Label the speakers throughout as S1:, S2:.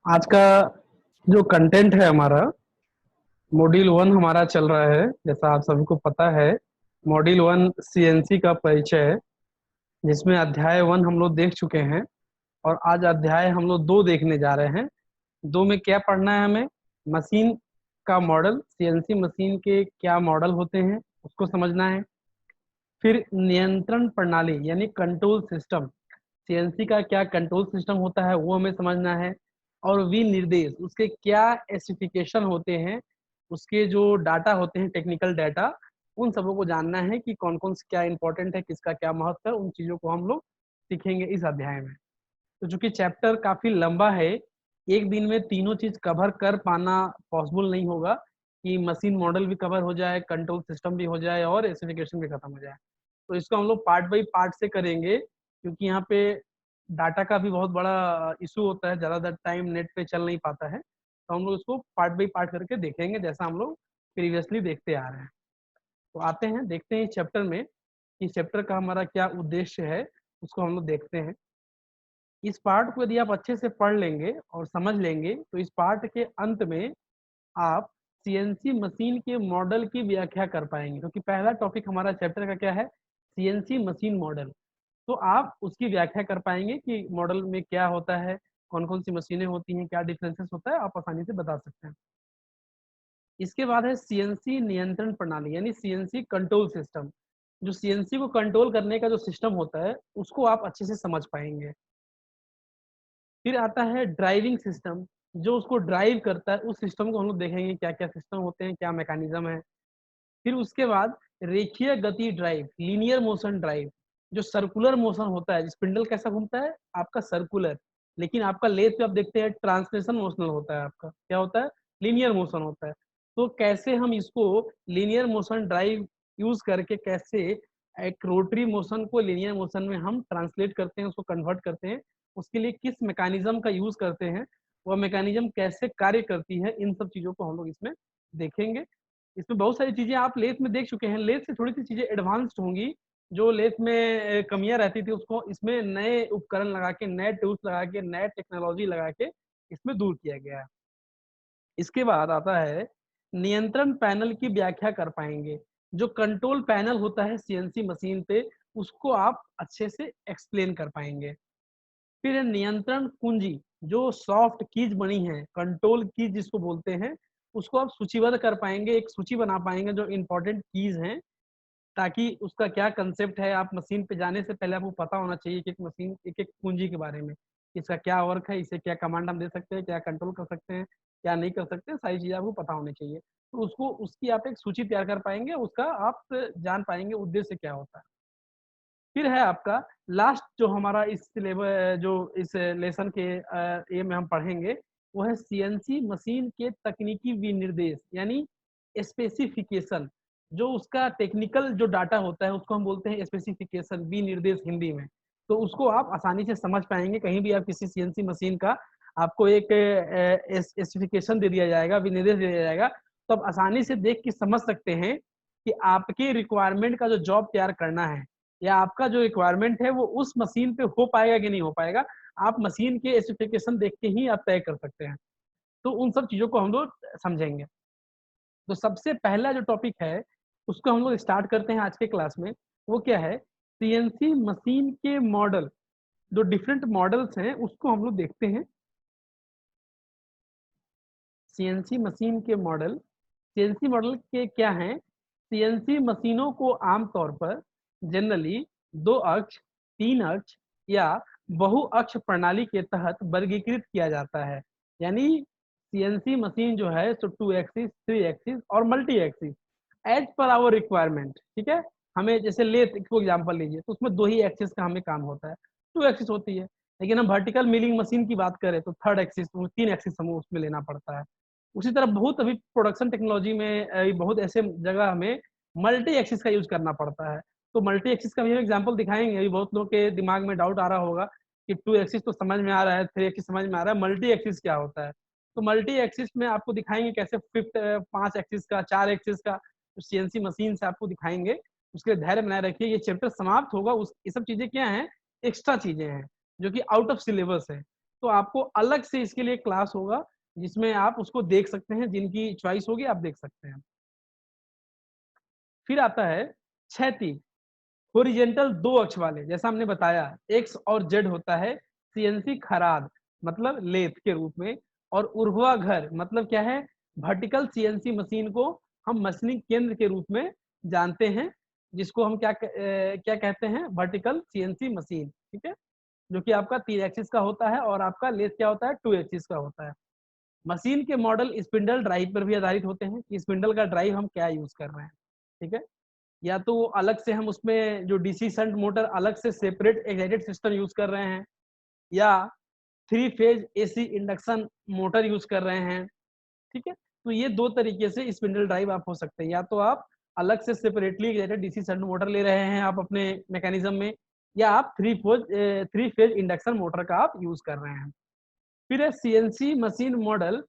S1: आज का जो कंटेंट है हमारा मॉड्यूल 1 हमारा चल रहा है। जैसा आप सभी को पता है, मॉड्यूल 1 सीएनसी का परिचय है, जिसमें अध्याय 1 हम लोग देख चुके हैं और आज अध्याय हम लोग 2 देखने जा रहे हैं। 2 में क्या पढ़ना है हमें? मशीन का मॉडल, सीएनसी मशीन के क्या मॉडल होते हैं उसको समझना है। फिर नियंत्रण प्रणाली यानी कंट्रोल सिस्टम, सीएनसी का क्या कंट्रोल सिस्टम होता है वो हमें समझना है। और विनिर्देश, उसके क्या स्पेसिफिकेशन होते हैं, उसके जो डाटा होते हैं, टेक्निकल डाटा, उन सबों को जानना है कि कौन कौन से क्या इंपॉर्टेंट है, किसका क्या महत्व है। उन चीजों को हम लोग सीखेंगे इस अध्याय में। तो चूंकि चैप्टर काफी लंबा है, एक दिन में तीनों चीज कवर कर पाना पॉसिबल नहीं होगा कि मशीन मॉडल भी कवर हो जाए, कंट्रोल सिस्टम भी हो जाए और स्पेसिफिकेशन भी खत्म हो जाए। तो इसको हम लोग पार्ट बाई पार्ट से करेंगे, क्योंकि यहाँ पे डाटा का भी बहुत बड़ा इशू होता है, ज़्यादातर टाइम नेट पे चल नहीं पाता है। तो हम लोग इसको पार्ट बाई पार्ट करके देखेंगे, जैसा हम लोग प्रीवियसली देखते आ रहे हैं। तो आते हैं, देखते हैं इस चैप्टर में, इस चैप्टर का हमारा क्या उद्देश्य है, उसको हम लोग देखते हैं। इस पार्ट को यदि आप अच्छे से पढ़ लेंगे और समझ लेंगे तो इस पार्ट के अंत में आप सीएनसी मशीन के मॉडल की व्याख्या कर पाएंगे, क्योंकि पहला टॉपिक हमारा चैप्टर का क्या है? CNC machine model. तो आप उसकी व्याख्या कर पाएंगे कि मॉडल में क्या होता है, कौन कौन सी मशीनें होती हैं, क्या डिफरेंसेस होता है, आप आसानी से बता सकते हैं। इसके बाद है सीएनसी नियंत्रण प्रणाली यानी सीएनसी कंट्रोल सिस्टम। जो सीएनसी को कंट्रोल करने का जो सिस्टम होता है उसको आप अच्छे से समझ पाएंगे। फिर आता है ड्राइविंग सिस्टम, जो उसको ड्राइव करता है, उस सिस्टम को हम लोग देखेंगे क्या क्या सिस्टम होते हैं, क्या मैकेनिज्म है। फिर उसके बाद रेखीय गति ड्राइव, लीनियर मोशन ड्राइव, जो सर्कुलर मोशन होता है, स्पिंडल कैसा घूमता है आपका? सर्कुलर। लेकिन आपका लेथ पे आप देखते हैं ट्रांसलेशन मोशनल होता है, आपका क्या होता है? लीनियर मोशन होता है। तो कैसे हम इसको लीनियर मोशन ड्राइव यूज करके कैसे एक रोटरी मोशन को लीनियर मोशन में हम ट्रांसलेट करते हैं, उसको कन्वर्ट करते हैं, उसके लिए किस मैकेनिज्म का यूज करते हैं, वह मैकेनिज्म कैसे कार्य करती है, इन सब चीजों को हम लोग इसमें देखेंगे। इसमें बहुत सारी चीजें आप लेथ में देख चुके हैं, लेथ से थोड़ी सी चीजें एडवांस्ड होंगी। जो लेथ में कमियां रहती थी उसको इसमें नए उपकरण लगा के, नए टूल्स लगा के, नए टेक्नोलॉजी लगा के इसमें दूर किया गया है। इसके बाद आता है नियंत्रण पैनल की व्याख्या कर पाएंगे। जो कंट्रोल पैनल होता है सीएनसी मशीन पे, उसको आप अच्छे से एक्सप्लेन कर पाएंगे। फिर है नियंत्रण कुंजी, जो सॉफ्ट कीज बनी है, कंट्रोल कीज जिसको बोलते हैं, उसको आप सूचीबद्ध कर पाएंगे, एक सूची बना पाएंगे जो इंपॉर्टेंट कीज हैं, ताकि उसका क्या कंसेप्ट है, आप मशीन पे जाने से पहले आपको पता होना चाहिए कि एक मशीन, एक एक कुंजी के बारे में, इसका क्या वर्क है, इसे क्या कमांड हम दे सकते हैं, क्या कंट्रोल कर सकते हैं, क्या नहीं कर सकते, सारी चीजें आपको पता होनी चाहिए। तो उसको, उसकी आप एक सूची तैयार कर पाएंगे, उसका आप जान पाएंगे उद्देश्य क्या होता है। फिर है आपका लास्ट जो हमारा इस सिलेबस, जो इस लेसन के ये में हम पढ़ेंगे, वो है सीएनसी मशीन के तकनीकी विनिर्देश यानी स्पेसिफिकेशन। जो उसका टेक्निकल जो डाटा होता है उसको हम बोलते हैं स्पेसिफिकेशन, विनिर्देश हिंदी में। तो उसको आप आसानी से समझ पाएंगे, कहीं भी आप किसी सीएनसी मशीन का आपको एक स्पेसिफिकेशन दे दिया जाएगा, विनिर्देश दे दिया जाएगा, तो आप आसानी से देख के समझ सकते हैं कि आपके रिक्वायरमेंट का जो जॉब तैयार करना है या आपका जो रिक्वायरमेंट है वो उस मशीन पे हो पाएगा कि नहीं हो पाएगा, आप मशीन के स्पेसिफिकेशन देख के ही आप तय कर सकते हैं। तो उन सब चीजों को हम लोग समझेंगे। तो सबसे पहला जो टॉपिक है उसको हम लोग स्टार्ट करते हैं आज के क्लास में। वो क्या है? सीएनसी मशीन के मॉडल, जो डिफरेंट मॉडल्स हैं उसको हम लोग देखते हैं। सीएनसी मशीन के मॉडल, सीएनसी मॉडल के क्या हैं? सीएनसी मशीनों को आमतौर पर जनरली 2 अक्ष, 3 अक्ष या बहु अक्ष प्रणाली के तहत वर्गीकृत किया जाता है। यानी सीएनसी मशीन जो है सो 2 एक्सिस, 3 एक्सिस और multi axis, as per our requirement. ठीक है, हमें जैसे लेथ को एग्जांपल लीजिए तो उसमें 2 ही एक्सिस का हमें काम होता है, 2 एक्सिस होती है। लेकिन हम वर्टिकल मिलिंग मशीन की बात करें तो 3rd एक्सिस, 3 एक्सिस हमें उसमें लेना पड़ता है। उसी तरह बहुत अभी प्रोडक्शन टेक्नोलॉजी में बहुत ऐसे जगह हमें मल्टी एक्सिस का यूज करना पड़ता है। तो मल्टी एक्सिस का भी हम एग्जांपल दिखाएंगे। अभी बहुत लोग के दिमाग में डाउट आ रहा होगा कि 2 एक्सिस तो समझ में आ रहा है, 3 एक्सिस समझ में आ रहा है, मल्टी एक्सिस क्या होता है? तो मल्टी एक्सिस में आपको दिखाएंगे कैसे, फिफ्थ 5 एक्सिस का, 4 एक्सिस का सीएनसी मशीन से आपको दिखाएंगे। उसके लिए धैर्य बनाए रखिए, ये चैप्टर समाप्त होगा, उस ये सब चीजें क्या हैं? एक्स्ट्रा चीजें हैं जो कि आउट ऑफ सिलेबस है। तो आपको अलग से इसके लिए क्लास होगा जिसमें आप उसको देख सकते हैं, जिनकी चॉइस होगी आप देख सकते हैं। फिर आता है क्षैतिज, हॉरिजेंटल 2 अक्ष वाले, जैसा हमने बताया एक्स और जेड होता है सीएनसी खराद मतलब लेथ के रूप में, और ऊर्ध्वाधर मतलब क्या है, वर्टिकल सीएनसी मशीन को हम मशीनिंग केंद्र के रूप में जानते हैं, जिसको हम क्या कहते हैं, वर्टिकल सीएनसी मशीन, ठीक है, जो कि आपका 3 एक्सिस का होता है और आपका लेथ क्या होता है, 2 एक्सिस का होता है। मशीन के मॉडल स्पिंडल ड्राइव पर भी आधारित होते हैं कि स्पिंडल का ड्राइव हम क्या यूज कर रहे हैं, ठीक है, या तो वो अलग से हम उसमें जो डीसी शंट मोटर अलग से सेपरेट एक्साइटेड सिस्टम यूज कर रहे हैं, या 3 phase AC induction motor use कर रहे हैं, ठीक है। तो ये 2 तरीके से स्पिंडल ड्राइव आप हो सकते हैं, या तो आप अलग से separately excited DC shunt motor ले रहे हैं आप अपने मैकेनिज्म में, या आप 3 फेज इंडक्शन मोटर का आप यूज कर रहे हैं। फिर है CNC machine model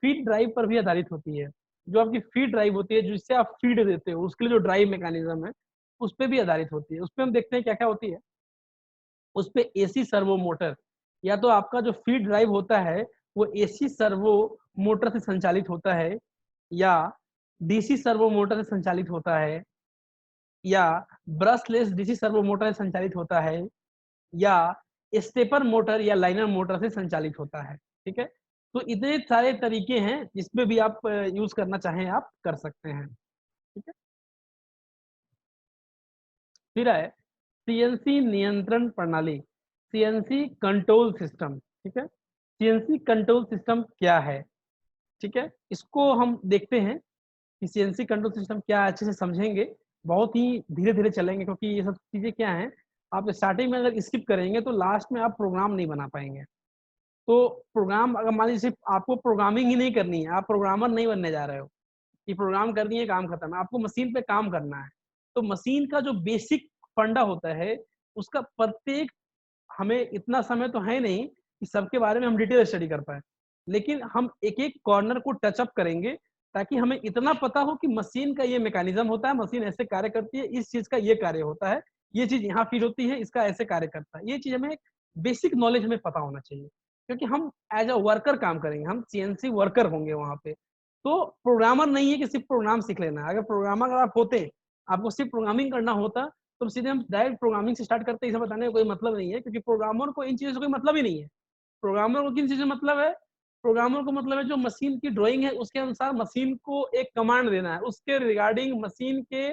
S1: feed drive पर भी आधारित होती है, जो आपकी फीड ड्राइव होती है जिससे आप फीड देते हो, उसके लिए जो ड्राइव मैकेनिज्म है उस पर भी आधारित होती है। उसपे हम देखते हैं क्या क्या होती है। उस पे एसी सर्वो मोटर, या तो आपका जो फीड ड्राइव होता है वो एसी सर्वो मोटर से संचालित होता है, या डीसी सर्वो मोटर से संचालित होता है, या ब्रशलेस डीसी सर्वो मोटर से संचालित होता है, या स्टेपर मोटर या लाइनर मोटर से संचालित होता है, ठीक है। तो इतने सारे तरीके हैं जिसमें भी आप यूज करना चाहें आप कर सकते हैं, ठीक है। फिर है सीएनसी नियंत्रण प्रणाली, सीएनसी कंट्रोल सिस्टम, ठीक है। सीएनसी कंट्रोल सिस्टम क्या है, ठीक है, इसको हम देखते हैं कि सीएनसी कंट्रोल सिस्टम क्या, अच्छे से समझेंगे, बहुत ही धीरे धीरे चलेंगे, क्योंकि ये सब चीजें क्या है, आप स्टार्टिंग में अगर स्किप करेंगे तो लास्ट में आप प्रोग्राम नहीं बना पाएंगे। तो प्रोग्राम अगर मान लीजिए आपको प्रोग्रामिंग ही नहीं करनी है, आप प्रोग्रामर नहीं बनने जा रहे हो कि प्रोग्राम करनी है काम खत्म है, आपको मशीन पे काम करना है, तो मशीन का जो बेसिक फंडा होता है उसका प्रत्येक, हमें इतना समय तो है नहीं कि सबके बारे में हम डिटेल स्टडी कर पाए, लेकिन हम एक एक कॉर्नर को टचअप करेंगे ताकि हमें इतना पता हो कि मशीन का ये मैकेनिज्म होता है, मशीन ऐसे कार्य करती है, इस चीज का ये कार्य होता है, ये चीज यहाँ फीड होती है, इसका ऐसे कार्य करता है। ये चीज हमें बेसिक नॉलेज हमें पता होना चाहिए, क्योंकि हम एज अ वर्कर काम करेंगे, हम सीएनसी वर्कर होंगे वहां पे। तो प्रोग्रामर नहीं है कि सिर्फ प्रोग्राम सीख लेना है, अगर प्रोग्रामर अगर आप होते, आपको सिर्फ प्रोग्रामिंग करना होता, तो सीधे हम डायरेक्ट प्रोग्रामिंग से स्टार्ट करते हैं, इसे बताने का कोई मतलब नहीं है, क्योंकि प्रोग्रामर को इन चीजों से कोई मतलब ही नहीं है। प्रोग्रामर को किन चीजों से मतलब है, प्रोग्रामर को मतलब है जो मशीन की ड्राइंग है उसके अनुसार मशीन को एक कमांड देना है, उसके रिगार्डिंग मशीन के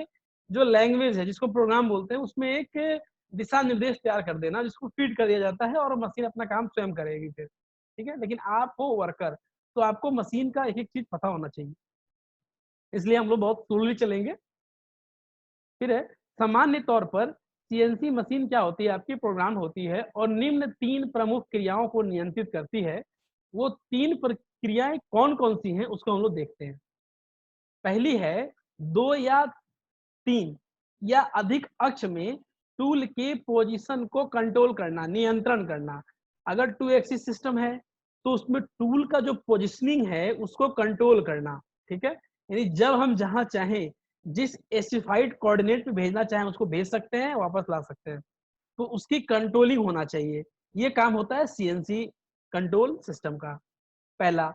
S1: जो लैंग्वेज है जिसको प्रोग्राम बोलते हैं उसमें एक दिशा निर्देश तैयार कर देना, जिसको फीड कर दिया जाता है और मशीन अपना काम स्वयं करेगी फिर, ठीक है। लेकिन आप हो वर्कर, तो आपको मशीन का एक एक चीज पता होना चाहिए, इसलिए हम लोग बहुत स्लोली चलेंगे। फिर है सामान्य तौर पर सीएनसी मशीन क्या होती है, आपकी प्रोग्राम होती है और निम्न 3 प्रमुख क्रियाओं को नियंत्रित करती है। वो 3 प्रक्रियाएं कौन कौन सी हैं उसको हम लोग देखते हैं। पहली है 2 या 3 या अधिक अक्ष में टूल के पोजीशन को कंट्रोल करना, नियंत्रण करना। अगर 2 एक्सिस सिस्टम है तो उसमें टूल का जो पोजिशनिंग है उसको कंट्रोल करना, ठीक है। यानी जब हम जहां चाहें, जिस स्पेसिफाइड कोऑर्डिनेट पे भेजना चाहें उसको भेज सकते हैं, वापस ला सकते हैं, तो उसकी कंट्रोलिंग होना चाहिए। ये काम होता है सीएनसी कंट्रोल सिस्टम का, पहला।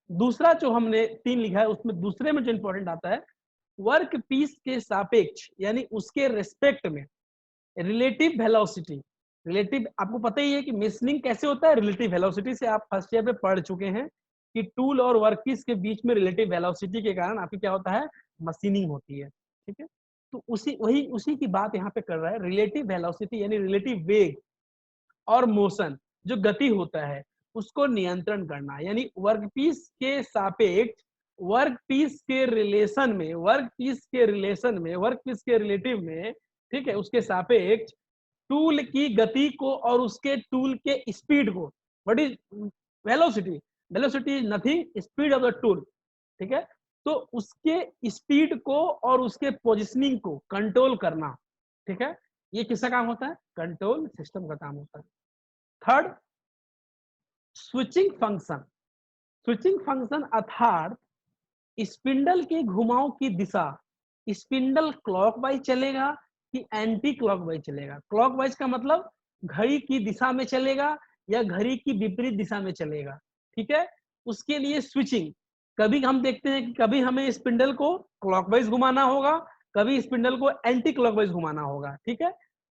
S1: दूसरा जो हमने 3 लिखा है उसमें दूसरे में जो इंपॉर्टेंट आता है, वर्क पीस के सापेक्ष यानी उसके रेस्पेक्ट में रिलेटिव वेलोसिटी। रिलेटिव आपको पता ही है कि मशीनिंग कैसे होता है, रिलेटिव वेलोसिटी से आप फर्स्ट ईयर पे पढ़ चुके हैं कि टूल और वर्कपीस के बीच में रिलेटिव वेलोसिटी के कारण आपकी क्या होता है, मशीनिंग होती है, ठीक है। तो उसी की बात यहाँ पे कर रहा है, रिलेटिव वेलोसिटी यानी रिलेटिव वेग और मोशन, जो गति होता है उसको नियंत्रण करना, यानी वर्कपीस के सापेक्ष, वर्कपीस के रिलेशन में, वर्कपीस के रिलेटिव में, ठीक है, उसके सापेक्ष टूल की गति को और उसके टूल के स्पीड को। What is velocity? Velocity is nothing, speed of the tool, ठीक है। तो उसके स्पीड को और उसके पोजिशनिंग को कंट्रोल करना, ठीक है, ये किसका काम होता है, कंट्रोल सिस्टम का काम होता है। Third, switching function. Switching function अर्थात स्पिंडल के घुमाव की दिशा, स्पिंडल क्लॉकवाइज चलेगा कि एंटी क्लॉकवाइज चलेगा। क्लॉकवाइज का मतलब घड़ी की दिशा में चलेगा या घड़ी की विपरीत दिशा में चलेगा, ठीक है। उसके लिए स्विचिंग, कभी हम देखते हैं कि कभी हमें स्पिंडल को क्लॉकवाइज घुमाना होगा, कभी स्पिंडल को एंटी क्लॉकवाइज घुमाना होगा, ठीक है।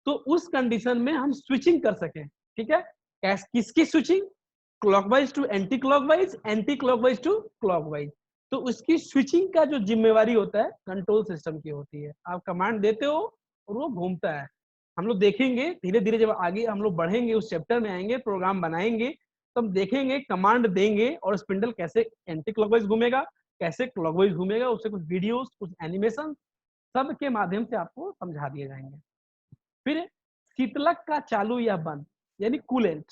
S1: तो उस कंडीशन में हम स्विचिंग कर सकें, ठीक है। किसकी switching? Clockwise to anti clockwise, anti clockwise to clockwise. तो उसकी स्विचिंग का जो जिम्मेवारी होता है कंट्रोल सिस्टम की होती है। आप कमांड देते हो और वो घूमता है। हम लोग देखेंगे धीरे धीरे, जब आगे हम लोग बढ़ेंगे, उस चैप्टर में आएंगे, प्रोग्राम बनाएंगे, तो हम देखेंगे कमांड देंगे और स्पिंडल कैसे एंटी क्लॉकवाइज घूमेगा, कैसे क्लॉकवाइज घूमेगा, उससे कुछ वीडियोस, कुछ एनिमेशन सब के माध्यम से आपको समझा दिए जाएंगे। फिर शीतलक का चालू या बंद, यानी कूलेंट,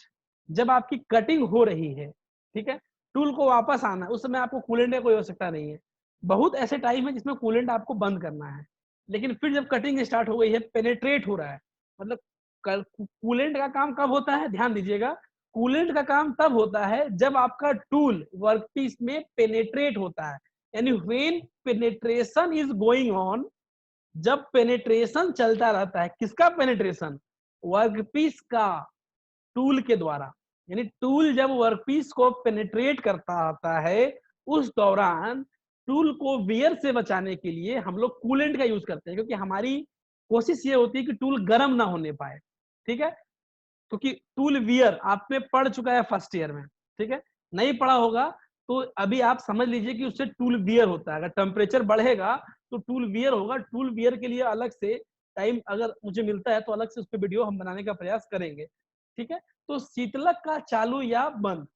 S1: जब आपकी कटिंग हो रही है, ठीक है, टूल को वापस आना, उस समय आपको कूलेंट की कोई आवश्यकता नहीं है। बहुत ऐसे टाइम है जिसमें कूलेंट आपको बंद करना है, लेकिन फिर जब कटिंग स्टार्ट हो गई है, पेनेट्रेट हो रहा है, मतलब कूलेंट का काम कब होता है, ध्यान दीजिएगा, कूलेंट का काम तब होता है जब आपका टूल वर्कपीस में पेनेट्रेट होता है, यानी when penetration is going on, जब पेनेट्रेशन चलता रहता है। किसका पेनेट्रेशन? वर्कपीस का, टूल के द्वारा। यानी टूल जब वर्कपीस को पेनेट्रेट करता आता है, उस दौरान टूल को वियर से बचाने के लिए हम लोग कूलेंट का यूज करते हैं, क्योंकि हमारी कोशिश ये होती है कि टूल गर्म ना होने पाए, ठीक है। क्योंकि टूल वियर आप में पड़ चुका है फर्स्ट ईयर में, ठीक है, नहीं पड़ा होगा तो अभी आप समझ लीजिए कि उससे टूल वियर होता है। अगर टेम्परेचर बढ़ेगा तो टूल वियर होगा। टूल वियर के लिए अलग से टाइम अगर मुझे मिलता है तो अलग से उस पर वीडियो हम बनाने का प्रयास करेंगे, ठीक है। तो शीतलक का चालू या बंद,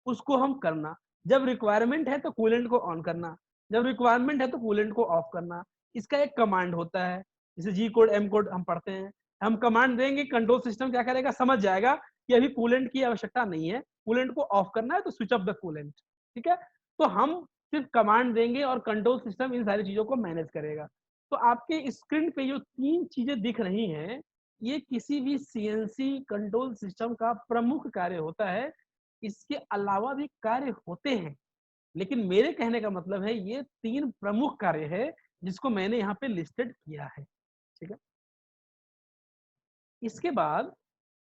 S1: उसको हम करना, जब रिक्वायरमेंट है तो कूलेंट को ऑन करना, जब रिक्वायरमेंट है तो कूलेंट को ऑफ करना। इसका एक कमांड होता है, जैसे जी कोड एम कोड हम पढ़ते हैं, हम कमांड देंगे, कंट्रोल सिस्टम क्या करेगा, समझ जाएगा कि अभी कूलेंट की आवश्यकता नहीं है, कूलेंट को ऑफ करना है तो स्विच ऑफ द कूलेंट, ठीक है। तो हम सिर्फ कमांड देंगे और कंट्रोल सिस्टम इन सारी चीजों को मैनेज करेगा। तो आपके स्क्रीन पे जो तीन चीजें दिख रही हैं, ये किसी भी सीएनसी कंट्रोल सिस्टम का प्रमुख कार्य होता है। इसके अलावा भी कार्य होते हैं, लेकिन मेरे कहने का मतलब है ये तीन प्रमुख कार्य है जिसको मैंने यहाँ पे लिस्टेड किया है, ठीक है। इसके बाद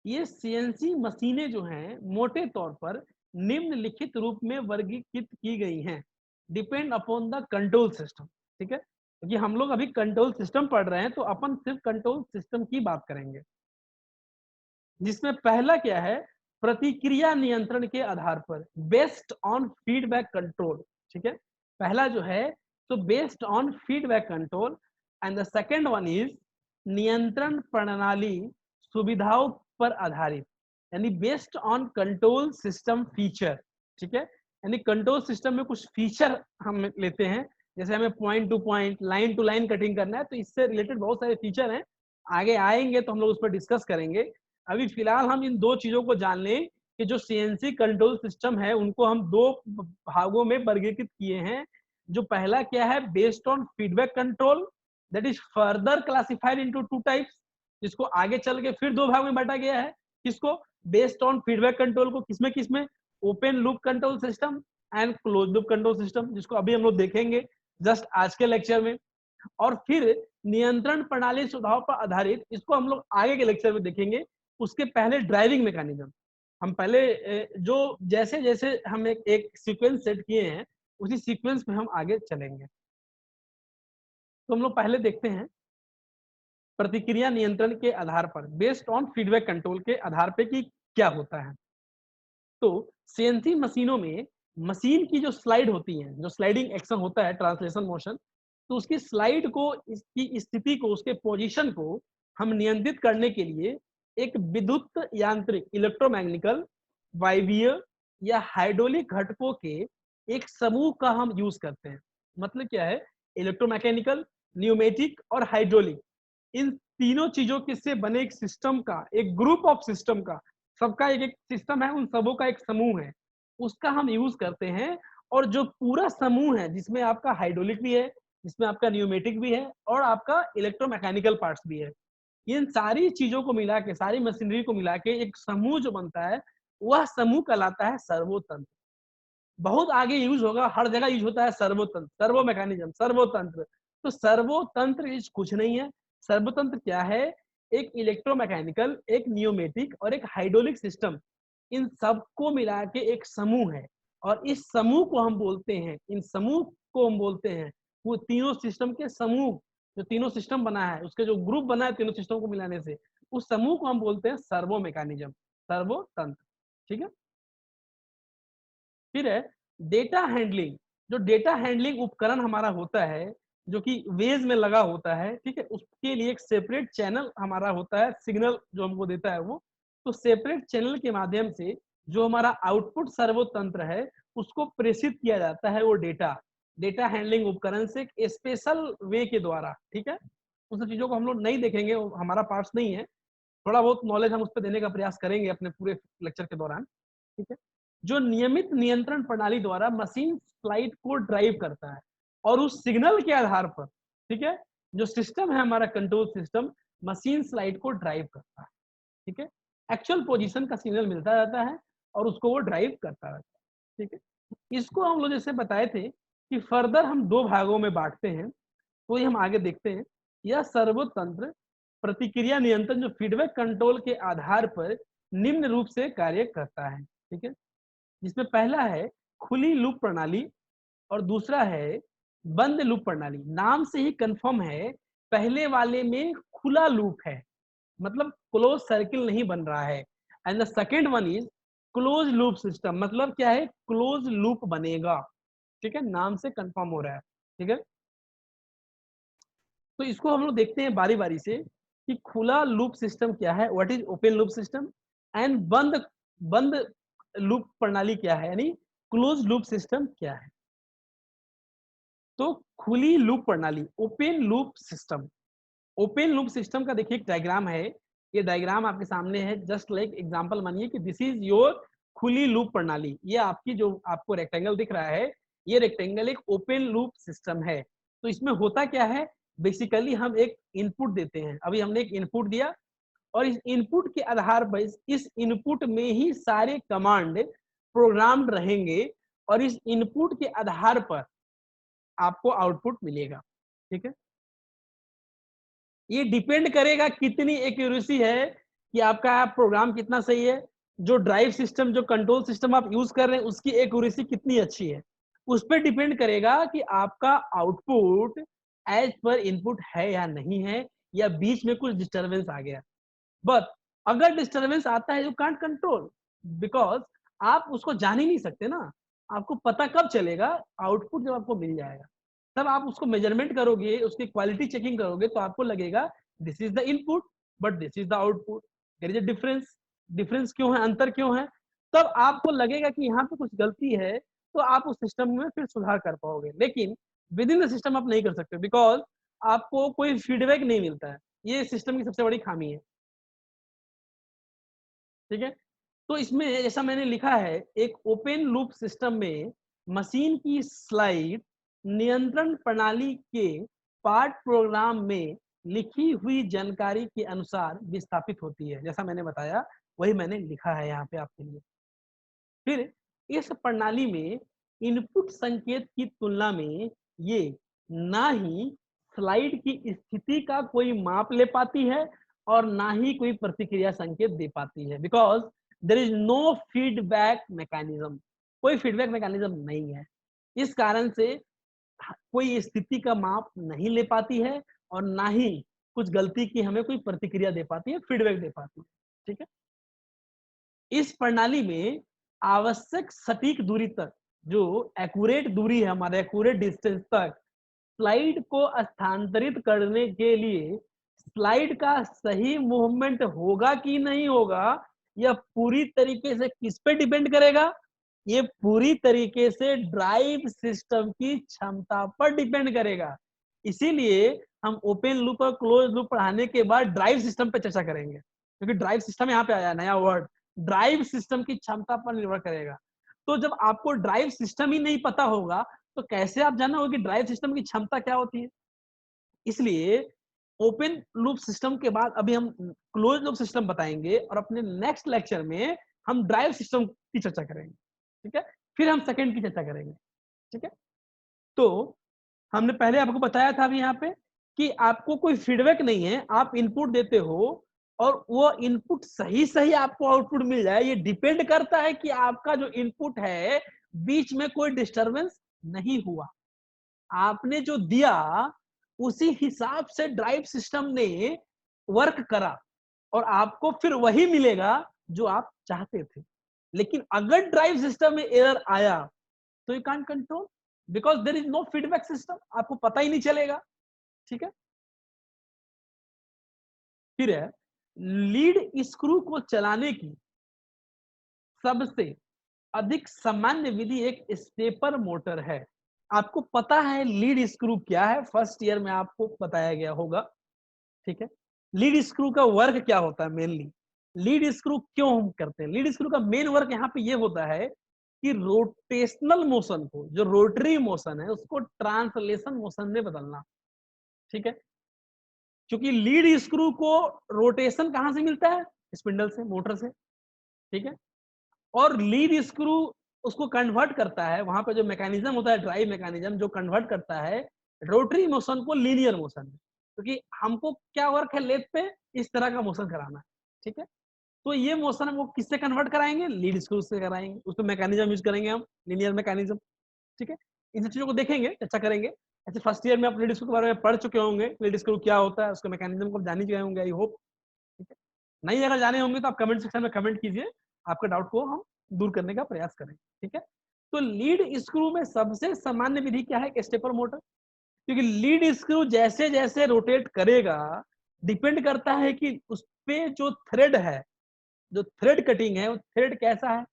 S1: ये सीएनसी मशीनें जो हैं मोटे तौर पर निम्नलिखित रूप में वर्गीकृत की गई हैं, depend upon the control system, ठीक है। क्योंकि हम लोग अभी कंट्रोल सिस्टम पढ़ रहे हैं तो अपन सिर्फ कंट्रोल सिस्टम की बात करेंगे, जिसमें पहला क्या है, प्रतिक्रिया नियंत्रण के आधार पर, बेस्ड ऑन फीडबैक कंट्रोल, ठीक है। पहला जो है तो based on feedback control, and the second one is नियंत्रण प्रणाली सुविधाओं पर आधारित, यानी based on control system feature, ठीक है। यानी कंट्रोल सिस्टम में कुछ फीचर हम लेते हैं, जैसे हमें point to point, line to line cutting करना है, तो इससे रिलेटेड बहुत सारे फीचर हैं, आगे आएंगे तो हम लोग उस पर डिस्कस करेंगे। अभी फिलहाल हम इन दो चीजों को जान लें कि जो सीएनसी कंट्रोल सिस्टम है उनको हम दो भागों में वर्गीकृत किए हैं। जो पहला क्या है, based on feedback control, that is further classified into two types, जिसको आगे चल के फिर दो भाग में बांटा गया है। किसको? बेस्ड ऑन फीडबैक कंट्रोल को। किसमें किसमें? Open loop control system and close loop control system, जिसको अभी हम लोग देखेंगे जस्ट आज के लेक्चर में। और फिर नियंत्रण प्रणाली सुधार पर आधारित, इसको हम लोग आगे के लेक्चर में देखेंगे। उसके पहले ड्राइविंग मैकेनिज्म, हम पहले जो जैसे जैसे हम एक सीक्वेंस सेट किए हैं उसी सीक्वेंस में हम आगे चलेंगे। तो हम लोग पहले देखते हैं प्रतिक्रिया नियंत्रण के आधार पर, बेस्ड ऑन फीडबैक कंट्रोल के आधार पे कि क्या होता है। तो सीएनसी मशीनों में मशीन की जो स्लाइड होती है, जो स्लाइडिंग एक्शन होता है, ट्रांसलेशन मोशन, तो उसकी स्लाइड को, इसकी स्थिति को, उसके पोजीशन को हम नियंत्रित करने के लिए एक विद्युत यांत्रिक, इलेक्ट्रोमैग्नेटिकल, वायवीय या हाइड्रोलिक घटकों के एक समूह का हम यूज करते हैं। मतलब क्या है, इलेक्ट्रोमैकेनिकल, न्यूमेटिक और हाइड्रोलिक, इन तीनों चीजों के से बने एक सिस्टम का, एक ग्रुप ऑफ सिस्टम का, सबका एक एक सिस्टम है, उन सबों का एक समूह है, उसका हम यूज करते हैं। और जो पूरा समूह है जिसमें आपका हाइड्रोलिक भी है, जिसमें आपका न्यूमेटिक भी है और आपका इलेक्ट्रोमैकेनिकल पार्ट्स भी है, इन सारी चीजों को मिला के, सारी मशीनरी को मिला के एक समूह जो बनता है, वह समूह कहलाता है सर्वोतंत्र। बहुत आगे यूज होगा, हर जगह यूज होता है सर्वोतंत्र, सर्वो मैकेनिज्म, सर्वोतंत्र। तो सर्वोतंत्र इस कुछ नहीं है। सर्वोतंत्र क्या है? एक इलेक्ट्रोमैकेनिकल, एक न्यूमेटिक और एक हाइड्रोलिक सिस्टम, इन सबको मिला के एक समूह है, और इस समूह को हम बोलते हैं, इन समूह को हम बोलते हैं वो तीनों सिस्टम के समूह, जो तीनों सिस्टम बना है उसके जो ग्रुप बना है तीनों सिस्टम को मिलाने से, उस समूह को हम बोलते हैं सर्वो मैकेनिज्म, सर्वो तंत्र। ठीक है। फिर है डेटा हैंडलिंग। जो डेटा हैंडलिंग उपकरण हमारा होता है, जो कि वेज में लगा होता है, ठीक है, उसके लिए एक सेपरेट चैनल हमारा होता है, सिग्नल जो हमको देता है वो, तो सेपरेट चैनल के माध्यम से जो हमारा आउटपुट सर्वो तंत्र है उसको प्रेषित किया जाता है, वो डेटा डेटा हैंडलिंग उपकरण से एक स्पेशल वे के द्वारा। ठीक है। उन सब चीजों को हम लोग नहीं देखेंगे, वो हमारा पार्ट्स नहीं है, थोड़ा बहुत नॉलेज हम उस पर देने का प्रयास करेंगे अपने पूरे लेक्चर के दौरान। ठीक है। जो नियमित नियंत्रण प्रणाली द्वारा मशीन स्लाइड को ड्राइव करता है, और उस सिग्नल के आधार पर, ठीक है, जो सिस्टम है हमारा कंट्रोल सिस्टम मशीन स्लाइड को ड्राइव करता है। ठीक है। एक्चुअल पोजीशन का सिग्नल मिलता रहता है और उसको वो ड्राइव करता रहता है। ठीक है। इसको हम लोग जैसे बताए थे कि फर्दर हम दो भागों में बांटते हैं, तो ये हम आगे देखते हैं। यह सर्वो तंत्र प्रतिक्रिया नियंत्रण जो फीडबैक कंट्रोल के आधार पर निम्न रूप से कार्य करता है। ठीक है। जिसमें पहला है खुली लूप प्रणाली और दूसरा है बंद लूप प्रणाली। नाम से ही कंफर्म है, पहले वाले में खुला लूप है, मतलब क्लोज सर्किल नहीं बन रहा है, and the second one is close loop system, मतलब क्या है, क्लोज लूप बनेगा। ठीक है, नाम से कंफर्म हो रहा है। ठीक है। तो इसको हम लोग देखते हैं बारी बारी से कि खुला लूप सिस्टम क्या है, what is open loop system, and बंद बंद लूप प्रणाली क्या है, यानी क्लोज लूप सिस्टम क्या है। तो खुली लूप प्रणाली, open loop system. Open loop system का देखिए एक डायग्राम है, ये डायग्राम आपके सामने है, जस्ट लाइक एग्जांपल मानिए कि दिस इज योर खुली लूप प्रणाली। ये आपकी जो आपको रेक्टेंगल दिख रहा है, ये रेक्टेंगल एक ओपन लूप सिस्टम है। तो इसमें होता क्या है, बेसिकली हम एक इनपुट देते हैं, अभी हमने एक इनपुट दिया, और इस इनपुट के आधार पर इस इनपुट में ही सारे कमांड प्रोग्राम्ड रहेंगे, और इस इनपुट के आधार पर आपको आउटपुट मिलेगा। ठीक है। ये डिपेंड करेगा कितनी एक्यूरेसी है, कि आपका प्रोग्राम कितना सही है, जो ड्राइव सिस्टम जो कंट्रोल सिस्टम आप यूज कर रहे हैं उसकी एक्यूरेसी कितनी अच्छी है, उस पर डिपेंड करेगा कि आपका आउटपुट एज पर इनपुट है या नहीं है, या बीच में कुछ डिस्टरबेंस आ गया। बट अगर डिस्टरबेंस आता है यू कांट कंट्रोल, बिकॉज आप उसको जान ही नहीं सकते ना। आपको पता कब चलेगा, आउटपुट जब आपको मिल जाएगा, तब आप उसको मेजरमेंट करोगे, उसकी क्वालिटी चेकिंग करोगे, तो आपको लगेगा this is the input but this is the output, there is a difference. Difference क्यों है, अंतर क्यों है, तब आपको लगेगा कि यहाँ पे कुछ गलती है, तो आप उस सिस्टम में फिर सुधार कर पाओगे। लेकिन विद इन द सिस्टम आप नहीं कर सकते, बिकॉज आपको कोई फीडबैक नहीं मिलता है। ये सिस्टम की सबसे बड़ी खामी है। ठीक है। तो इसमें जैसा मैंने लिखा है, एक ओपन लूप सिस्टम में मशीन की स्लाइड नियंत्रण प्रणाली के पार्ट प्रोग्राम में लिखी हुई जानकारी के अनुसार विस्थापित होती है, जैसा मैंने बताया वही मैंने लिखा है यहाँ पे आपके लिए। फिर इस प्रणाली में इनपुट संकेत की तुलना में ये ना ही स्लाइड की स्थिति का कोई माप ले पाती है, और ना ही कोई प्रतिक्रिया संकेत दे पाती है, because there is no feedback mechanism. कोई फीडबैक मैकेनिज्म नहीं है, इस कारण से कोई स्थिति का माप नहीं ले पाती है, और ना ही कुछ गलती की हमें कोई प्रतिक्रिया दे पाती है, फीडबैक दे पाती है। ठीक है। इस प्रणाली में आवश्यक सटीक दूरी तक, जो एक्यूरेट दूरी है हमारे एक्यूरेट डिस्टेंस तक, स्लाइड को स्थानांतरित करने के लिए स्लाइड का सही मूवमेंट होगा कि नहीं होगा, यह पूरी तरीके से किस पे डिपेंड करेगा, ये पूरी तरीके से ड्राइव सिस्टम की क्षमता पर डिपेंड करेगा। इसीलिए हम ओपन लूप और क्लोज लूप पढ़ाने के बाद ड्राइव सिस्टम पे चर्चा करेंगे, क्योंकि ड्राइव सिस्टम यहाँ पे आया नया वर्ड, ड्राइव सिस्टम की क्षमता पर निर्भर करेगा। तो जब आपको ड्राइव सिस्टम ही नहीं पता होगा, तो कैसे आप जानोगे कि ड्राइव सिस्टम की क्षमता क्या होती है। इसलिए ओपन लूप सिस्टम के बाद अभी हम क्लोज लूप सिस्टम बताएंगे, और अपने नेक्स्ट लेक्चर में हम ड्राइव सिस्टम की चर्चा करेंगे। ठीक है। फिर हम सेकंड की चर्चा करेंगे। ठीक है। तो हमने पहले आपको बताया था अभी यहाँ पे कि आपको कोई फीडबैक नहीं है, आप इनपुट देते हो
S2: और वो इनपुट सही सही आपको आउटपुट मिल जाए, ये डिपेंड करता है कि आपका जो इनपुट है बीच में कोई डिस्टरबेंस नहीं हुआ। आपने जो दिया उसी हिसाब से ड्राइव सिस्टम ने वर्क करा और आपको फिर वही मिलेगा जो आप चाहते थे। लेकिन अगर ड्राइव सिस्टम में एरर आया तो you can't control, because there is no feedback system, आपको पता ही नहीं चलेगा। ठीक है, फिर है लीड स्क्रू को चलाने की सबसे अधिक सामान्य विधि एक स्टेपर मोटर है। आपको पता है लीड स्क्रू क्या है, फर्स्ट ईयर में आपको बताया गया होगा। ठीक है, लीड स्क्रू का वर्क क्या होता है मेनली, लीड स्क्रू क्यों हम करते हैं। लीड स्क्रू का मेन वर्क यहाँ पे ये होता है कि रोटेशनल मोशन को, जो रोटरी मोशन है उसको ट्रांसलेशन मोशन में बदलना। ठीक है, क्योंकि लीड स्क्रू को रोटेशन कहां से मिलता है, स्पिंडल से, मोटर से। ठीक है, और लीड स्क्रू उसको कन्वर्ट करता है, वहां पे जो मैकेनिज्म होता है ड्राइव मैकेनिज्म, जो कन्वर्ट करता है रोटरी मोशन को लीनियर मोशन में। क्योंकि हमको क्या वर्क है लेथ पे इस तरह का मोशन कराना है। ठीक है, तो ये मोशन हम वो किससे कन्वर्ट कराएंगे, लीड स्क्रू से कराएंगे, उसमें मैकेनिज्म यूज करेंगे हम, लीनियर मैकेनिज्म। ठीक है, इन सब चीजों को देखेंगे, चर्चा करेंगे। अच्छा, फर्स्ट ईयर में आप लीड स्क्रू के बारे में पढ़ चुके होंगे, लीड स्क्रू क्या होता है, उसका मैकेनिज्म को जान ही गए होंगे, आई होप। ठीक है, नहीं अगर जाने होंगे तो आप कमेंट सेक्शन में कमेंट कीजिए, आपका डाउट को हम दूर करने का प्रयास करेंगे। ठीक है, तो लीड स्क्रू में सबसे सामान्य विधि क्या है, स्टेपर मोटर। क्योंकि लीड स्क्रू जैसे जैसे रोटेट करेगा डिपेंड करता है कि उस पे जो थ्रेड है, जो थ्रेड कटिंग है वो थ्रेड कैसा है,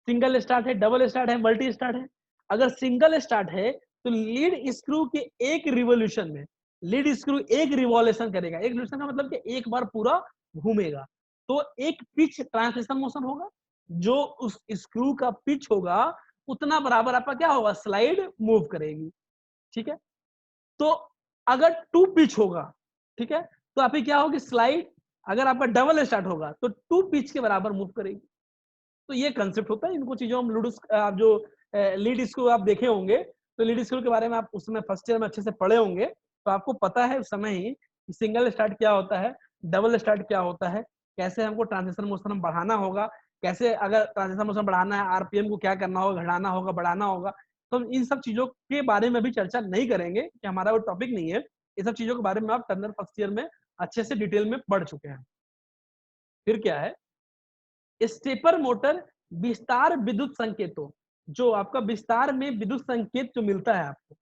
S2: सिंगल स्टार्ट है, डबल स्टार्ट है, मल्टी स्टार्ट है। अगर सिंगल स्टार्ट है तो लीड स्क्रू के एक रिवोल्यूशन में लीड स्क्रू एक रिवॉल्यूशन करेगा। एक रिवॉल्यूशन का मतलब कि एक बार पूरा घूमेगा, तो एक पिच ट्रांसलेशन मोशन होगा। जो उस स्क्रू का पिच होगा उतना बराबर आपका क्या होगा, स्लाइड मूव करेगी। ठीक है, तो अगर टू पिच होगा, ठीक है, तो आपकी क्या होगी स्लाइड, अगर आपका डबल स्टार्ट होगा तो टू पिच के बराबर मूव करेगी। तो ये कंसेप्ट होता है, इनको चीजों हम लूडो, आप जो लीड स्क्रू आप देखे होंगे तो लीड स्क्रू के बारे में आप उसमें फर्स्ट ईयर में अच्छे से पढ़े होंगे, तो आपको पता है उस समय ही कि सिंगल स्टार्ट क्या होता है, डबल स्टार्ट क्या होता है, कैसे हमको ट्रांजिशन मोशन बढ़ाना होगा, कैसे अगर ट्रांजिशन मोशन बढ़ाना है आरपीएम को क्या करना होगा, घटाना होगा, बढ़ाना होगा। तो हम इन सब चीजों के बारे में भी चर्चा नहीं करेंगे कि हमारा वो टॉपिक नहीं है। इन सब चीजों के बारे में आप टर्नर फर्स्ट ईयर में अच्छे से डिटेल में पढ़ चुके हैं। फिर क्या है, स्टेपर मोटर विस्तार विद्युत संकेतों, जो आपका विस्तार में विद्युत संकेत जो मिलता है आपको,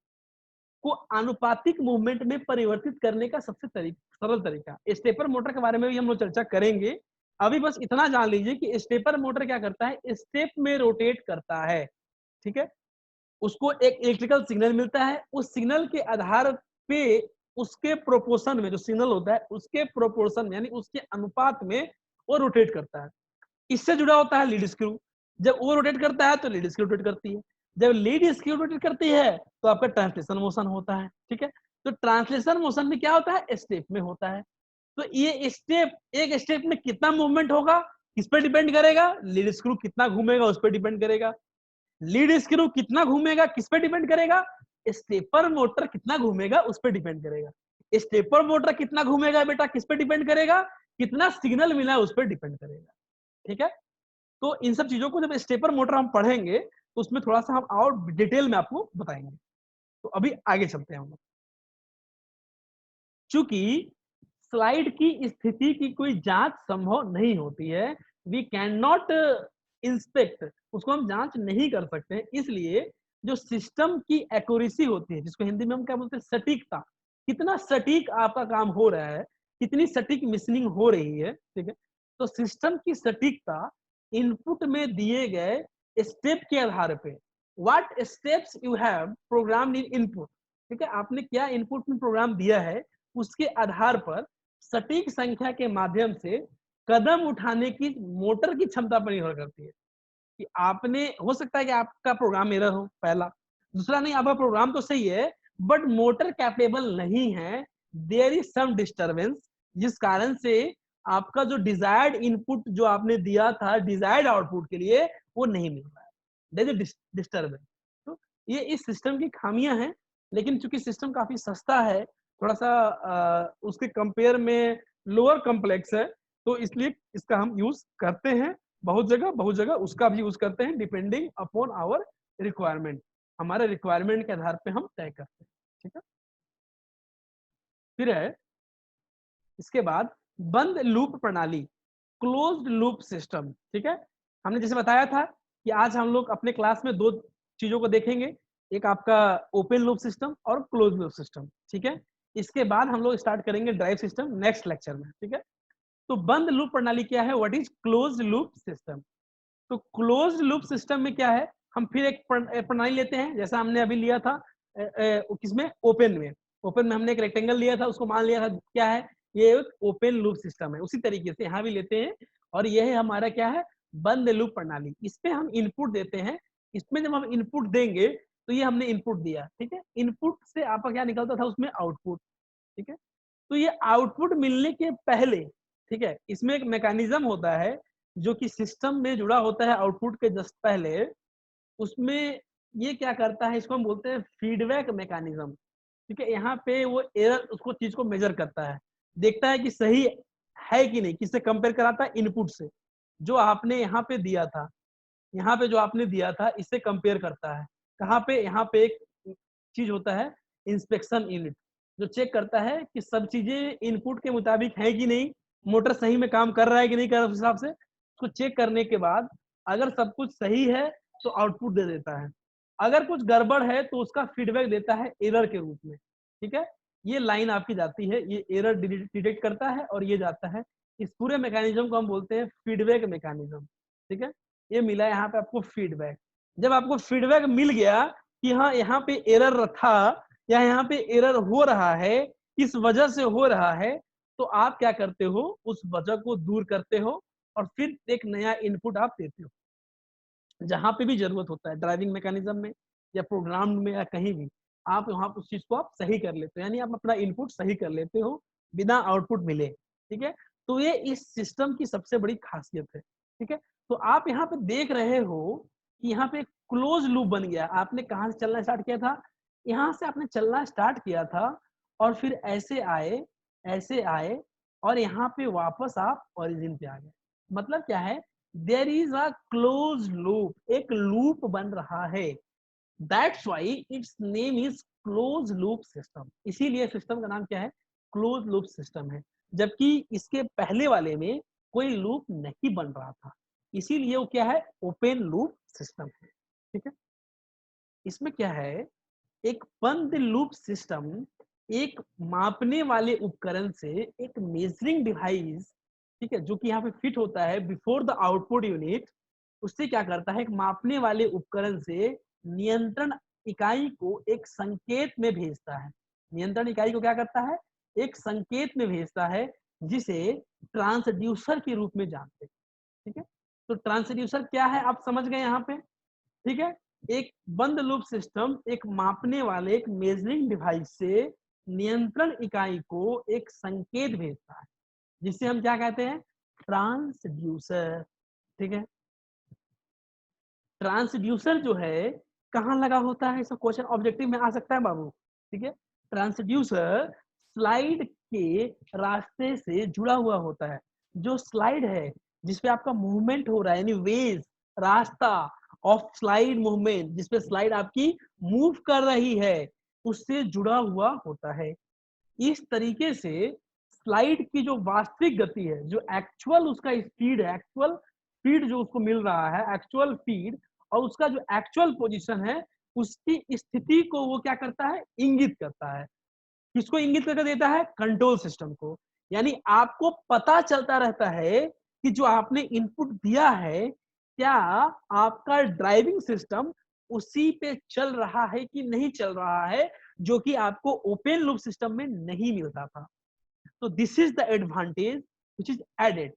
S2: को आनुपातिक मूवमेंट में परिवर्तित करने का सबसे सरल तरीका। स्टेपर मोटर के बारे में भी हम लोग चर्चा करेंगे। अभी बस इतना जान लीजिए कि स्टेपर मोटर क्या करता है, स्टेप में रोटेट करता है। ठीक है, उसको एक इलेक्ट्रिकल सिग्नल मिलता है, उस सिग्नल के आधार पे उसके प्रोपोर्शन में, जो सिग्नल होता है उसके प्रोपोर्शन यानी उसके अनुपात में वो रोटेट करता है। इससे जुड़ा होता है लीड स्क्रू, जब वो रोटेट करता है तो लीड स्क्रू रोटेट करती है, जब लीड स्क्रू रोटेट करती है तो आपका ट्रांसलेशन मोशन होता है। ठीक है, तो ट्रांसलेशन मोशन में क्या होता है, स्टेप में होता है। तो ये स्टेप, एक स्टेप में कितना मूवमेंट होगा किस पे डिपेंड करेगा, लीड स्क्रू कितना घूमेगा उस पर डिपेंड करेगा। लीड स्क्रू कितना घूमेगा किस पे डिपेंड करेगा, स्टेपर मोटर कितना घूमेगा उस पर डिपेंड करेगा। स्टेपर मोटर कितना घूमेगा बेटा किस पे डिपेंड करेगा, कितना सिग्नल मिला उस पर डिपेंड करेगा। ठीक है, तो इन सब चीजों को जब स्टेपर मोटर हम पढ़ेंगे तो उसमें थोड़ा सा हम और डिटेल में आपको बताएंगे। तो अभी आगे चलते हैं हम लोग। चूंकि स्लाइड की स्थिति की कोई जांच संभव नहीं होती है, वी कैन नॉट इंस्पेक्ट, उसको हम जांच नहीं कर सकते, इसलिए जो सिस्टम की एक्यूरेसी होती है, जिसको हिंदी में हम क्या बोलते हैं, सटीकता, कितना सटीक आपका काम हो रहा है, कितनी सटीक मिशनिंग हो रही है। ठीक है, तो सिस्टम की सटीकता इनपुट में दिए गए स्टेप के आधार पे, what steps you have program in input, ठीक है, आपने क्या इनपुट में प्रोग्राम दिया है उसके आधार पर सटीक संख्या के माध्यम से कदम उठाने की मोटर की क्षमता पर निर्भर करती है। कि आपने, हो सकता है कि आपका प्रोग्राम एरर हो, पहला। दूसरा, नहीं आपका प्रोग्राम तो सही है बट मोटर कैपेबल नहीं है, देयर इज सम डिस्टरबेंस, जिस कारण से आपका जो डिजायर्ड इनपुट जो आपने दिया था डिजायर्ड आउटपुट के लिए वो नहीं मिल रहा है, देयर इज डिस्टरबेंस। तो ये इस सिस्टम की खामियां हैं, लेकिन चूंकि सिस्टम काफी सस्ता है, थोड़ा सा उसके कंपेयर में लोअर कॉम्प्लेक्स है, तो इसलिए इसका हम यूज करते हैं बहुत जगह उसका भी यूज करते हैं, डिपेंडिंग अपॉन आवर रिक्वायरमेंट, हमारे रिक्वायरमेंट के आधार पे हम तय करते हैं। ठीक है, फिर है इसके बाद बंद लूप प्रणाली, क्लोज्ड लूप सिस्टम। ठीक है, हमने जैसे बताया था कि आज हम लोग अपने क्लास में दो चीजों को देखेंगे, एक आपका ओपन लूप सिस्टम और क्लोज लूप सिस्टम। ठीक है, इसके बाद हम लोग स्टार्ट करेंगे ड्राइव सिस्टम नेक्स्ट लेक्चर में। ठीक है, तो बंद लूप प्रणाली क्या है, what is closed loop system. तो क्लोज्ड लूप सिस्टम में क्या है, हम फिर एक प्रणाली लेते हैं जैसा हमने अभी लिया था किसमें, ओपन में। ओपन में हमने एक रेक्टेंगल लिया था, उसको मान लिया था क्या है, ये एक ओपन लूप सिस्टम है। उसी तरीके से यहाँ भी लेते हैं और यह है हमारा क्या है, बंद लूप प्रणाली। इस पे हम इनपुट देते हैं, इसमें जब हम इनपुट देंगे तो ये हमने इनपुट दिया। ठीक है, इनपुट से आपका क्या निकलता था उसमें आउटपुट। ठीक है, तो ये आउटपुट मिलने के पहले, ठीक है, इसमें एक मैकेनिज्म होता है जो कि सिस्टम में जुड़ा होता है आउटपुट के जस्ट पहले। उसमें ये क्या करता है, इसको हम बोलते हैं फीडबैक मैकेनिज्म। ठीक है, यहाँ पे वो एरर उसको चीज को मेजर करता है, देखता है कि सही है कि नहीं, किससे कंपेयर कराता है, इनपुट से जो आपने यहाँ पे दिया था, यहाँ पे जो आपने दिया था इससे कंपेयर करता है। कहाँ पे, यहाँ पे एक चीज होता है इंस्पेक्शन यूनिट, जो चेक करता है कि सब चीजें इनपुट के मुताबिक है कि नहीं, मोटर सही में काम कर रहा है कि नहीं कर रहा है, उस हिसाब से उसको चेक करने के बाद अगर सब कुछ सही है तो आउटपुट दे देता है, अगर कुछ गड़बड़ है तो उसका फीडबैक देता है एरर के रूप में। ठीक है, ये लाइन आपकी जाती है, ये एरर डिटेक्ट करता है और ये जाता है। इस पूरे मैकेनिज्म को हम बोलते हैं फीडबैक मैकेनिज्म। ठीक है, ये मिला यहाँ पे आपको फीडबैक। जब आपको फीडबैक मिल गया कि हाँ यहाँ पे एरर था या यहाँ पे एरर हो रहा है, इस वजह से हो रहा है, तो आप क्या करते हो, उस वजह को दूर करते हो और फिर एक नया इनपुट आप देते हो। जहां पे भी जरूरत होता है ड्राइविंग मैकेनिज्म में या प्रोग्राम में या कहीं भी, आप वहां उस चीज को आप सही कर लेते हो, यानी आप अपना इनपुट सही कर लेते हो बिना आउटपुट मिले। ठीक है, तो ये इस सिस्टम की सबसे बड़ी खासियत है। ठीक है, तो आप यहाँ पे देख रहे हो कि यहाँ पे क्लोज लूप बन गया। आपने कहाँ से चलना स्टार्ट किया था, यहाँ से आपने चलना स्टार्ट किया था और फिर ऐसे आए और यहाँ पे वापस आप ओरिजिन पे आ गए। मतलब क्या है, there is a close loop, एक लूप बन रहा है, that's why it's name is close loop system. इसीलिए सिस्टम का नाम क्या है, क्लोज लूप सिस्टम है, जबकि इसके पहले वाले में कोई लूप नहीं बन रहा था, इसीलिए वो क्या है, ओपन लूप सिस्टम है। ठीक है, इसमें क्या है, एक बंद लूप सिस्टम एक मापने वाले उपकरण से, एक मेजरिंग डिवाइस, ठीक है, जो कि यहाँ पे फिट होता है बिफोर द आउटपुट यूनिट, उससे क्या करता है, एक मापने वाले उपकरण से नियंत्रण इकाई को एक संकेत में भेजता है। नियंत्रण इकाई को क्या करता है, एक संकेत में भेजता है, जिसे ट्रांसड्यूसर के रूप में जानते हैं। ठीक है, तो ट्रांसड्यूसर क्या है आप समझ गए यहाँ पे। ठीक है, एक बंद लूप सिस्टम एक मापने वाले, एक मेजरिंग डिवाइस से नियंत्रण इकाई को एक संकेत भेजता है, जिसे हम क्या कहते हैं, ट्रांसड्यूसर। ठीक है, ट्रांसड्यूसर जो है कहाँ लगा होता है, इसका क्वेश्चन ऑब्जेक्टिव में आ सकता है बाबू। ठीक है, ट्रांसड्यूसर स्लाइड के रास्ते से जुड़ा हुआ होता है। जो स्लाइड है जिसपे आपका मूवमेंट हो रहा है, यानी वेज, रास्ता ऑफ स्लाइड मूवमेंट, जिसपे स्लाइड आपकी मूव कर रही है, उससे जुड़ा हुआ होता है। इस तरीके से स्लाइड की जो वास्तविक गति है, जो एक्चुअल उसका स्पीड है, एक्चुअल स्पीड जो उसको मिल रहा है, एक्चुअल स्पीड, और उसका जो एक्चुअल पोजीशन है, उसकी स्थिति को वो क्या करता है, इंगित करता है। किसको इंगित करके देता है, कंट्रोल सिस्टम को। यानी आपको पता चलता रहता है कि जो आपने इनपुट दिया है, क्या आपका ड्राइविंग सिस्टम उसी पे चल रहा है कि नहीं चल रहा है, जो कि आपको ओपन लूप सिस्टम में नहीं मिलता था। तो this is the advantage which is added,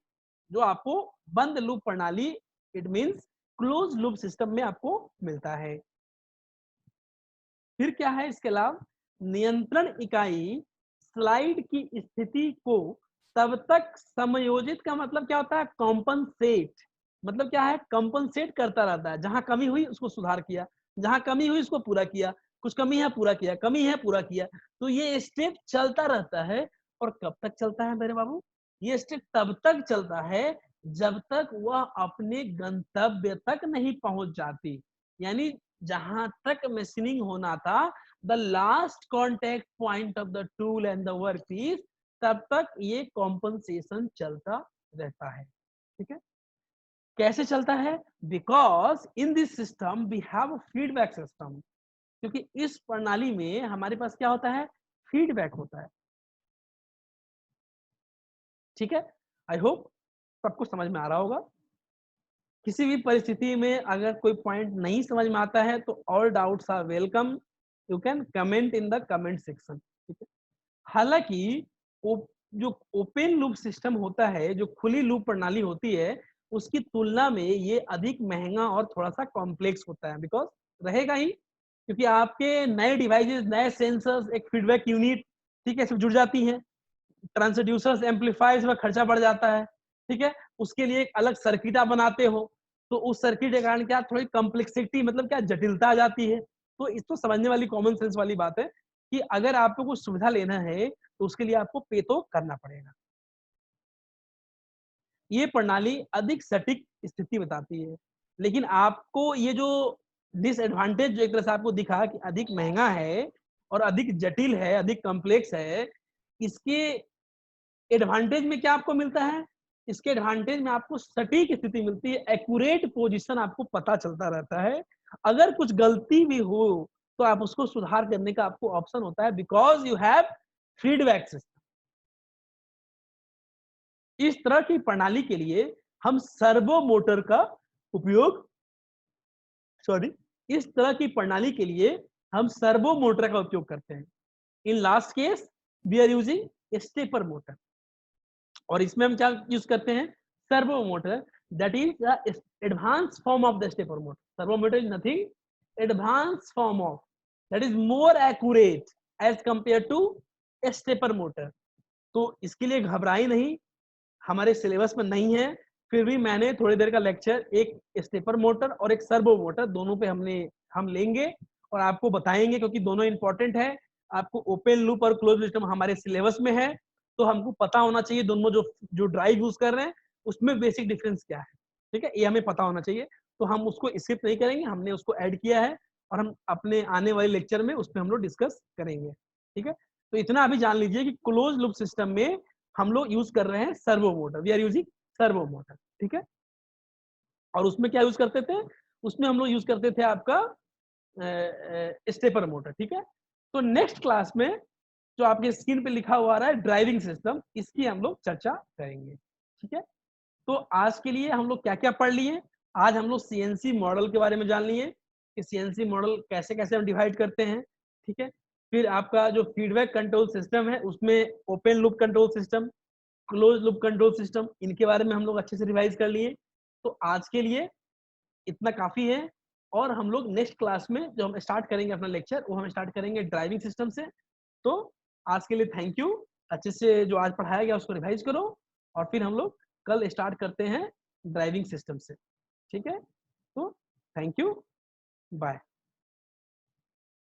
S2: जो आपको बंद लूप प्रणाली, it means close loop system में आपको मिलता है। फिर क्या है इसके अलावा, नियंत्रण इकाई स्लाइड की स्थिति को तब तक समायोजित, का मतलब क्या होता है, कॉम्पनसेट, मतलब क्या है, कॉम्पनसेट करता रहता है। जहां कमी हुई उसको सुधार किया, जहां कमी हुई उसको पूरा किया, कुछ कमी है पूरा किया, कमी है पूरा किया। तो ये स्टेप चलता रहता है। और कब तक चलता है मेरे बाबू, ये स्टेट तब तक चलता है जब तक वह अपने गंतव्य तक नहीं पहुंच जाती। यानी जहां तक मशीनिंग होना था, the last contact point of the tool and the work piece, तब तक ये कॉम्पनसेशन चलता रहता है। ठीक है, कैसे चलता है? Because in this system we have feedback system, क्योंकि इस प्रणाली में हमारे पास क्या होता है? फीडबैक होता है। ठीक है, आई होप सबको समझ में आ रहा होगा। किसी भी परिस्थिति में अगर कोई पॉइंट नहीं समझ में आता है तो all doubts are welcome, you can comment in the comment section. ठीक है, हालांकि जो ओपन लूप सिस्टम होता है, जो खुली लूप प्रणाली होती है, उसकी तुलना में ये अधिक महंगा और थोड़ा सा कॉम्प्लेक्स होता है। बिकॉज रहेगा ही, क्योंकि आपके नए डिवाइसेस, नए सेंसर्स, एक फीडबैक यूनिट, ठीक है, सब जुड़ जाती हैं। ट्रांसड्यूसर्स, एम्पलीफायर्स में खर्चा बढ़ जाता है। ठीक है, उसके लिए एक अलग सर्किट आप बनाते हो, तो उस सर्किट के कारण क्या थोड़ी कॉम्प्लेक्सिटी, मतलब क्या जटिलता आ जाती है। तो इसको समझने वाली कॉमन सेंस वाली बात है कि अगर आपको कुछ सुविधा लेना है तो उसके लिए आपको पे तो करना पड़ेगा। ये प्रणाली अधिक सटीक स्थिति बताती है, लेकिन आपको ये जो डिसएडवांटेज जो एक तरह से आपको दिखा कि अधिक महंगा है और अधिक जटिल है, अधिक कॉम्प्लेक्स है, इसके एडवांटेज में क्या आपको मिलता है? इसके एडवांटेज में आपको सटीक स्थिति मिलती है, एक्यूरेट पोजीशन आपको पता चलता रहता है। अगर कुछ गलती भी हो तो आप उसको सुधार करने का आपको ऑप्शन होता है, because you have feedback system. इस तरह की प्रणाली के लिए हम सर्वो मोटर का उपयोग, सॉरी, इस तरह की प्रणाली के लिए हम सर्वो मोटर का उपयोग करते हैं। In last case we are using stepper motor, और इसमें हम क्या यूज करते हैं? Servo motor, that is the advance form of the stepper motor. Servo motor is nothing advance form of, that is more accurate as compare to stepper motor. तो इसके लिए घबराई नहीं, हमारे सिलेबस में नहीं है, फिर भी मैंने थोड़ी देर का लेक्चर एक स्टेपर मोटर और एक सर्वो मोटर दोनों पे हम लेंगे और आपको बताएंगे, क्योंकि दोनों इंपॉर्टेंट है। आपको ओपन लूप और क्लोज सिस्टम हमारे सिलेबस में है, तो हमको पता होना चाहिए दोनों जो जो ड्राइव यूज कर रहे हैं उसमें बेसिक डिफरेंस क्या है। ठीक है, ये हमें पता होना चाहिए, तो हम उसको स्किप नहीं करेंगे, हमने उसको ऐड किया है और हम अपने आने वाले लेक्चर में उस पर हम लोग डिस्कस करेंगे। ठीक है, तो इतना अभी जान लीजिए कि क्लोज लूप सिस्टम में हम लोग यूज कर रहे हैं servo motor, we are using servo motor. ठीक है, और उसमें क्या यूज करते थे? उसमें हम लोग यूज करते थे आपका स्टेपर मोटर। ठीक है, तो नेक्स्ट क्लास में जो आपके स्क्रीन पे लिखा हुआ आ रहा है ड्राइविंग सिस्टम, इसकी हम लोग चर्चा करेंगे। ठीक है, तो आज के लिए हम लोग क्या क्या पढ़ लिए? आज हम लोग सीएनसी मॉडल के बारे में जान लिए कि सीएनसी मॉडल कैसे कैसे हम डिवाइड करते हैं। ठीक है, फिर आपका जो फीडबैक कंट्रोल सिस्टम है उसमें open loop control system, close loop control system, इनके बारे में हम लोग अच्छे से रिवाइज कर लिए। तो आज के लिए इतना काफी है, और हम लोग नेक्स्ट क्लास में जो हम स्टार्ट करेंगे अपना लेक्चर, वो हम स्टार्ट करेंगे ड्राइविंग सिस्टम से। तो आज के लिए थैंक यू, अच्छे से जो आज पढ़ाया गया उसको रिवाइज करो, और फिर हम लोग कल स्टार्ट करते हैं ड्राइविंग सिस्टम से। ठीक है, तो थैंक यू, बाय।